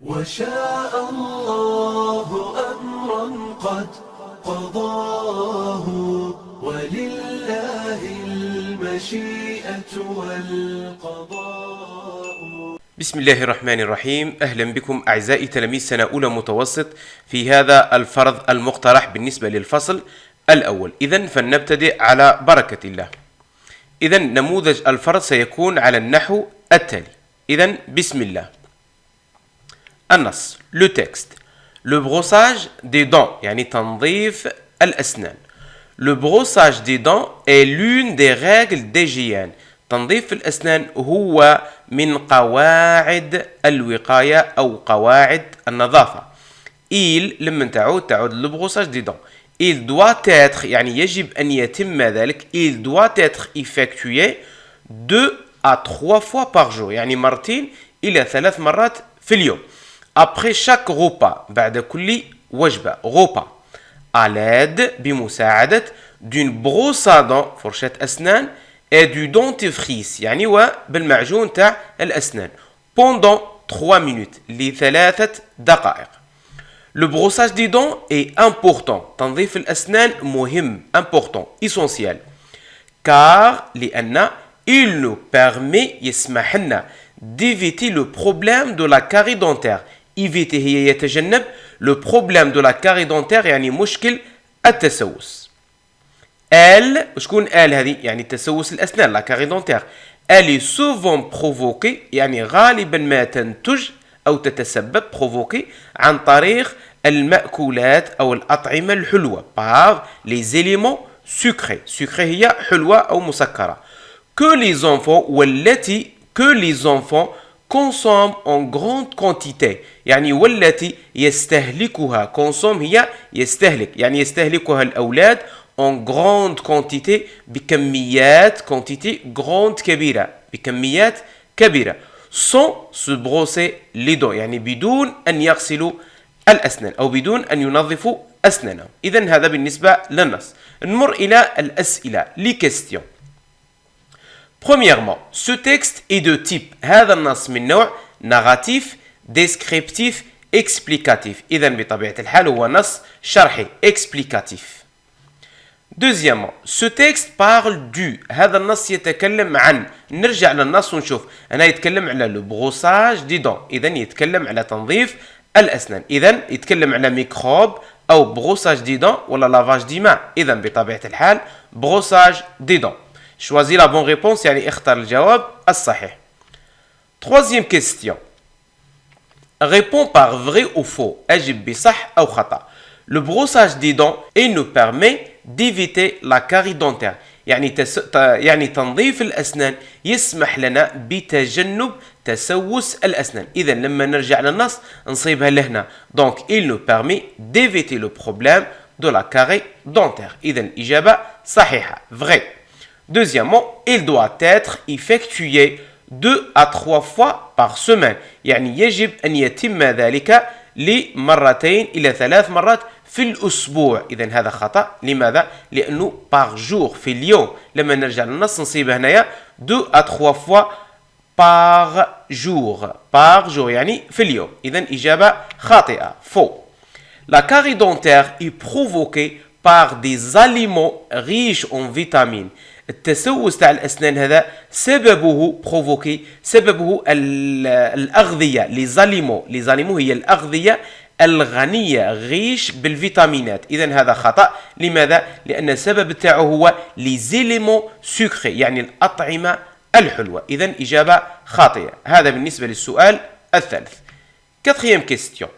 وشاء الله أمرا قد قضاه ولله المشيئة والقضاء. بسم الله الرحمن الرحيم. أهلا بكم أعزائي تلاميذ سنة أولى متوسط في هذا الفرض المقترح بالنسبة للفصل الأول. إذن فلنبتدئ على بركة الله. إذن نموذج الفرض سيكون على النحو التالي. إذن بسم الله. النص le texte le brossage des dents يعني تنظيف الأسنان. Le brossage des dents est l'une des règles d'hygiène. تنظيف الأسنان هو من قواعد الوقاية أو قواعد النظافة. Il لما تعود le brossage des dents. Il doit être يعني يجب أن يتم ذلك. Il doit être effectué 2 à 3 fois par jour يعني مرتين إلى 3 مرات في اليوم. Après chaque repas بعد كل وجبة repas à l'aide بمساعدة d'une brosse à dents فرشاة أسنان et du dentifrice يعني وبالمعجون تاع الأسنان pendant 3 minutes ل3 دقائق. Le brossage des dents est important. تنظيف الأسنان مهم important essentiel car لأن il nous permet يسمح لنا d'éviter le problème de la carie dentaire. éviter هي يتجنب le problème de la carie dentaire يعني مشكل التسوس. elle شكون هذه يعني تسوس الأسنان la carie dentaire. elle est souvent provoquée يعني غالبا ما تنتج أو تتسبب provoquée عن طريق المأكولات أو الأطعمة الحلوة par les éléments sucrés. sucré هي حلوة أو مسكرة. que les enfants والتي que les enfants consomment en grande quantité يعني والتي يستهلكها consomme هي يستهلك يعني يستهلكها الأولاد en grande quantité بكميات quantité grande كبيرة بكميات كبيرة sans se brosser les dents يعني بدون أن يغسلوا الأسنان أو بدون أن ينظفوا أسنانهم. إذن هذا بالنسبة للنص. نمر إلى الأسئلة les questions. Premièrement, ce texte est de type هذا النص من نوع narratif, descriptif, explicatif. إذن بطبيعة الحال هو نص شرحي explicatif. Deuxièmement, ce texte parle du هذا النص يتكلم عن نرجع للنص ونشوف أنا يتكلم على le brossage des dents. إذن يتكلم على تنظيف الأسنان. إذن يتكلم على ميكروب أو brossage des dents ولا lavage des mains. إذن بطبيعة الحال brossage des dents. Choisis la bonne réponse يعني اختر الجواب الصحيح. Troisième question. Réponds par vrai ou faux. أجب بصح أو خطأ. Le brossage des dents et nous permet d'éviter la carie dentaire. يعني تنظيف الأسنان يسمح لنا بتجنب تسوس الأسنان. إذا لما نرجع للنص نصيبها لهنا. Donc il nous permet d'éviter le problème de la carie dentaire. إذا الإجابة صحيحة. Vrai. Deuxièmement, il doit être effectué 2 à 3 fois par semaine. يعني يجب أن يتم ذلك لمرتين إلى 3 مرات في الأسبوع. إذن هذا خطأ. لماذا؟ لأنه par jour في اليوم. لما نرجع للنص نصيب هنايا 2 à 3 fois par jour. par jour يعني في اليوم. إذن إجابة خاطئة. faux. La carie dentaire est provoquée par des aliments riches en vitamines. التسوس تاع الأسنان هذا سببه بروفوكي سببه الأغذية ليزاليمو هي الأغذية الغنية غيش بالفيتامينات. إذن هذا خطأ. لماذا؟ لأن السبب تاعه هو ليزيليمون سكري يعني الأطعمة الحلوة. إذن إجابة خاطئة. هذا بالنسبة للسؤال الثالث. Quatrième question.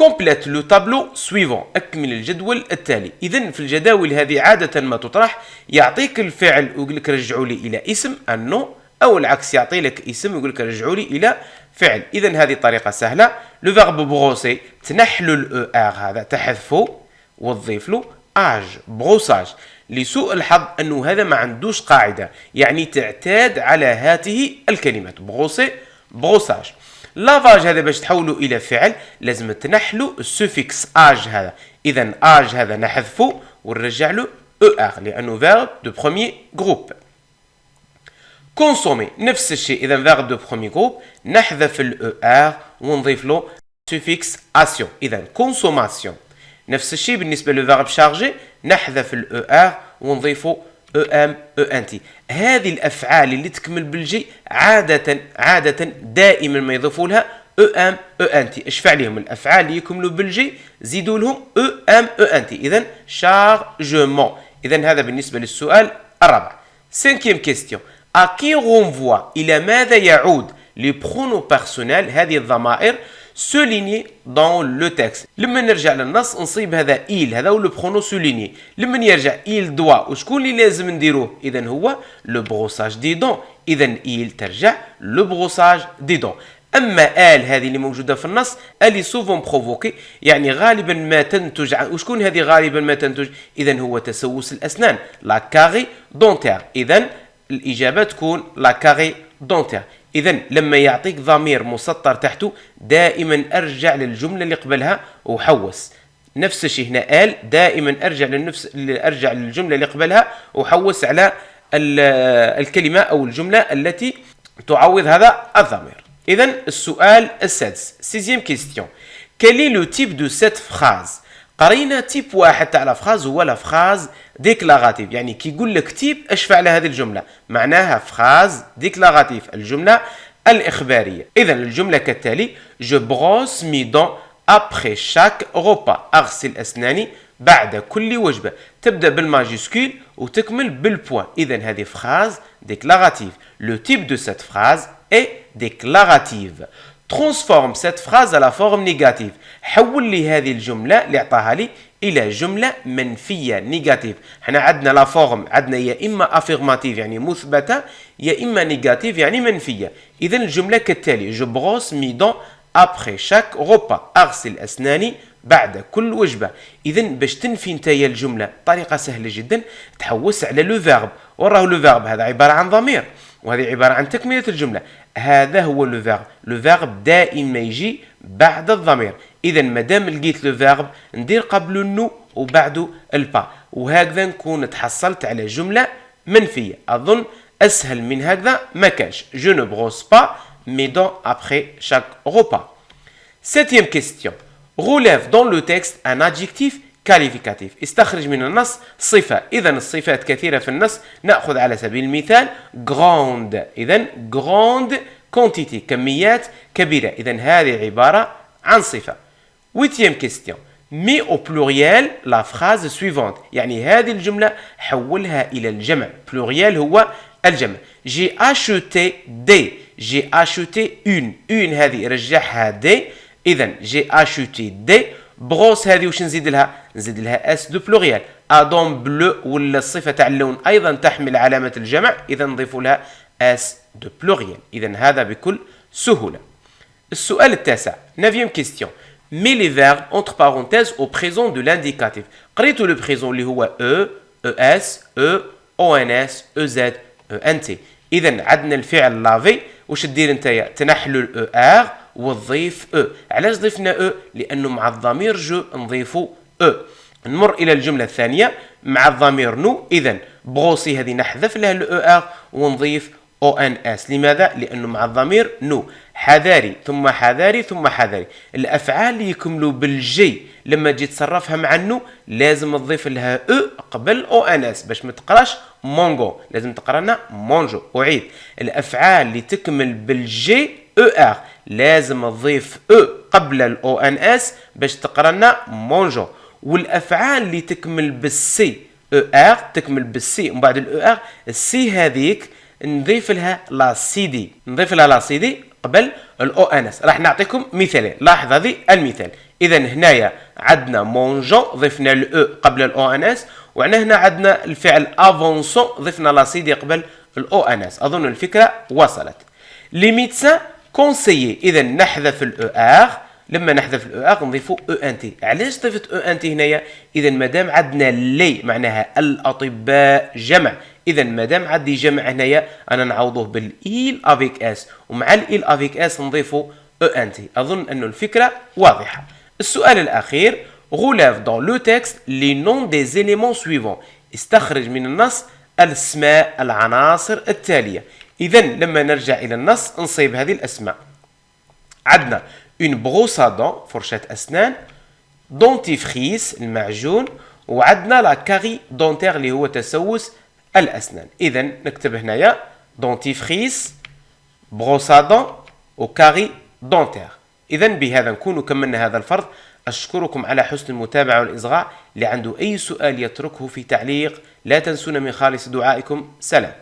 Complète le tableau suivant. أكمل الجدول التالي. إذن في الجداول هذه عادة ما تطرح يعطيك الفعل ويقول لك رجعوا لي إلى اسم النو أو العكس يعطي لك اسم ويقول لك رجعوا لي إلى فعل. إذن هذه طريقة سهلة. لو فيرب بروسي تنحلوا الأو آر هذا تحذفه وتضيف له آج بروساج. لسوء الحظ أنه هذا ما عندوش قاعدة يعني تعتاد على هذه الكلمات بروسي بروساج. لافاج هذا باش تحولوا الى فعل لازم تنحلوا السوفيكس اج هذا. اذا اج هذا نحذفه ونرجع له او ار لانه فيرب دو بروميير جروب. كونسومي نفس الشيء. اذا فيرب دو بروميير جروب نحذف الاو ار ونضيف له suffix ation. إذا consommation. نفس الشيء بالنسبة للفيرب شارجي، نحذف ال ER ونضيفه EM ENT. هذه الأفعال اللي تكمل بالجي عادة دائما ما يضيفوا لها EM ENT. اش عليهم الأفعال اللي يكملوا بالجي زيدوا لهم EM ENT. إذا chargement. إذا هذا بالنسبة للسؤال الرابع. Cinquième question. À qui renvoie إلى ماذا يعود les pronoms personnels هذه الضمائر souligné dans le texte. لما نرجع للنص نصيب هذا il، هذا هو لو برونو souligné. لما يرجع il doit وشكون اللي لازم نديروه؟ إذا هو لو بروساج دي دون. إذا il ترجع لو بروساج دي دون. أما آل هذه اللي موجودة في النص اللي سوفون بروفوكي، يعني غالبا ما تنتج وشكون هذه غالبا ما تنتج؟ إذا هو تسوس الأسنان، لا كاري دونتير. إذا الإجابة تكون لا كاري دونتير. إذا لما يعطيك ضمير مسطر تحته دائما أرجع للجملة اللي قبلها وحوس. نفس الشيء هنا آل، دائما أرجع للجملة اللي قبلها وحوس على الكلمة أو الجملة التي تعوض هذا الضمير. إذا السؤال السادس. Sixième question. Quel est le type de cette phrase؟ قرينا تيب واحد تاع لا فراز هو لا فراز ديكلاراتيف، يعني كي يقول لك تيب اش فعل هذه الجمله؟ معناها فراز ديكلاراتيف، الجمله الاخباريه. اذا الجمله كالتالي: جو بروس مي دون ابري شاك روبا. اغسل اسناني بعد كل وجبه. تبدا بالماجيسكول وتكمل بالبوان. اذا هذه فراز ديكلاراتيف. لو تيب دو سيت فراز اي ديكلاراتيف. transforme cette phrase à la forme négative. حول لي هذه الجملة اللي اعطاها لي إلى جملة منفية نيجاتيف. حنا عندنا لا فورم، عندنا يا إما affirmative يعني مثبتة، يا إما نيجاتيف يعني منفية. إذا الجملة كالتالي: je brosse mes dents après chaque repas. أغسل أسناني بعد كل وجبة. إذا باش تنفي نتايا الجملة بطريقة سهلة جدا تحوس على لو فيرب. وراه لو فيرب هذا عبارة عن ضمير، وهذه عبارة عن تكملة الجملة. هذا هو لو فيرب. لو فيرب دائما يجي بعد الضمير. إذا مادام لقيت لو فيرب ندير قبل النو وبعده البا، وهكذا نكون تحصلت على جملة منفية. أظن أسهل من هكذا ما كانش. Je ne brosse pas mes dents après chaque repas. Septième question. Relève dans le texte un adjectif qualificatif. استخرج من النص صفة. إذا الصفات كثيرة في النص. نأخذ على سبيل المثال grande. إذا grande quantité، كميات كبيرة. إذا هذه عبارة عن صفة. Huitième question. Mets au pluriel la phrase suivante. يعني هذه الجملة حولها إلى الجمع. pluriel هو الجمع. J'ai acheté des. J'ai acheté une. une هذه رجعها des. إذا j'ai acheté des. بروس هذه وش نزيد لها؟ نزيد لها اس دو بلوريال. ادون بلو ولا الصفه تاع اللون ايضا تحمل علامه الجمع، اذا نضيف لها اس دو بلوريال. اذا هذا بكل سهوله. السؤال التاسع. 9e question. Mets les verbes entre parenthèses au présent de l'indicatif. قريتوا لو بريزون اللي هو او اس او او ان اس او زد او ان تي. اذا عندنا الفعل لافي، واش دير نتايا؟ تنحلوا الاو ار وتضيف او. علاش ضفنا او؟ لانه مع الضمير جو نضيفوا او. نمر الى الجمله الثانيه مع الضمير نو. اذا بروسي هذه نحذف لها الاو ار ونضيف او ان اس. لماذا؟ لانه مع الضمير نو. حذاري ثم حذاري ثم حذاري. الافعال اللي يكملوا بالجي لما تجي تصرفها مع النو لازم تضيف لها او قبل او ان اس باش ما تقراش مونغو، لازم تقرا لنا مونجو. اعيد: الافعال اللي تكمل بالجي او ار لازم تضيف او قبل الاو ان اس باش تقرا لنا مونجو. والافعال اللي تكمل بالسي او ار تكمل بالسي ومن بعد الاو ار، السي هذيك نضيف لها لا سي دي. نضيف لها لا سي دي قبل الاو ان اس. راح نعطيكم مثالين. لاحظ هذه المثال. اذا هنايا عندنا مونجو ضفنا الاو قبل الاو ان اس، وعنا هنا عندنا الفعل افونسون ضفنا لا سي دي قبل الاو ان اس. اظن الفكره وصلت. لي ميدسان كونسيي. اذا نحذف الاو ار. لما نحذف الاو ار نضيفوا او ان تي. علاش ضفت او ان تي هنايا؟ اذا مادام عندنا لي معناها الاطباء جمع، اذا مادام عندي جمع هنايا انا نعوضوه بالايل افيك اس، ومع الايل افيك اس نضيفوا او ان تي. اظن انه الفكره واضحه. السؤال الاخير. relève dans le texte les noms des éléments suivants. استخرج من النص الاسماء العناصر التاليه. اذا لما نرجع الى النص نصيب هذه الاسماء. عندنا اون بروس ا دون فرشاة أسنان، دونتيفريس المعجون، وعندنا لا كاري دونتير اللي هو تسوس الأسنان. إذا نكتب هنايا دونتيفريس، بروس ا دون، وكاري دونتير. إذا بهذا نكون كملنا هذا الفرض. أشكركم على حسن المتابعة والإصغاء. اللي عنده أي سؤال يتركه في تعليق. لا تنسونا من خالص دعائكم. سلام.